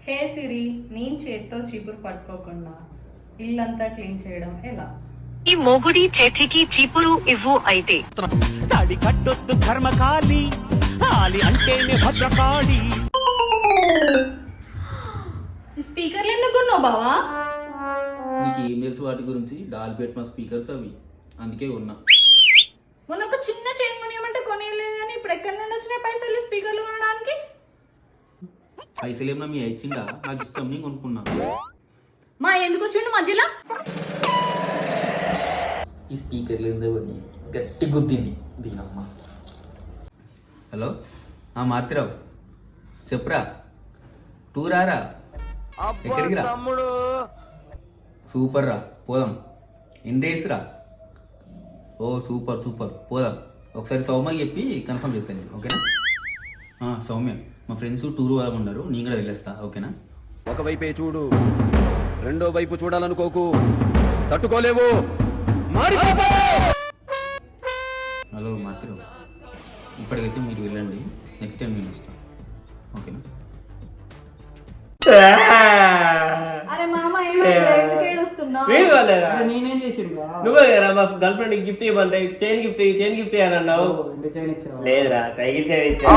హే సిరి, నేను చేత్తో చీపురు పట్టుకోకుండా ఇల్లంతా క్లీన్ చేయడం ఎలా? ఈ మొగుడి చేతికి చీపురు ఇవ్వు అయితే. తాడి కట్టొద్దు ధర్మకాళి, ఆలి అంటేనే భద్రకాళి. ఈ స్పీకర్లు ఎందుకున్నావు బావా? నీకు ఏం తెలుసు వాటి గురించి? డాల్బెట్ మా స్పీకర్స్ అవి, అందుకే ఉన్నా. మొన్న ఒక చిన్న చైన్ కొనియమంటే కొనియలేదు కానీ ఇప్పుడు ఎక్కడి నుండి వచ్చినాయి పైసలు స్పీకర్లు కొనడానికి? పైసలు ఏమన్నా మీ ఇచ్చిందా? నాకు ఇష్టం, నేను కొనుక్కున్నా. మా ఎందుకు వచ్చిండు మధ్యలో? ఈ స్పీకర్లు ఏందో గట్టి గుద్దింది దీనమ్మ. హలో, మార్తిరావు చెప్పురా. టూరారా? ఎక్కడికి రా? సూపర్ రా, పోదాం. ఎన్ని డేస్ రా? ఓ సూపర్ సూపర్, పోదాం. ఒకసారి సౌమ్యకి చెప్పి కన్ఫర్మ్ చెప్తాను నేను, ఓకేనా? సౌమ్య, మా ఫ్రెండ్స్ టూర్ ఉన్నారు, నేను కూడా వెళ్ళేస్తా, ఓకేనా? ఒకవైపే చూడు, రెండో వైపు చూడాలనుకోకు, తట్టుకోలేవు. హలో మార్తిరావు, ఇప్పటికైతే మీరు వెళ్ళండి, నెక్స్ట్ టైం నేను వస్తాను, ఓకేనా? అరే మామ ఏమైంది? ఎందుకు ఏడుస్తున్నావు? నేనేం చేసిండు? నువ్వే కదా మా గర్ల్ ఫ్రెండ్ గిఫ్ట్ ఇవ్వండి, చైన్ గిఫ్ట్ ఇవ్వాలన్నావు. లేదురా, సైకిల్ చైన్ ఇచ్చా.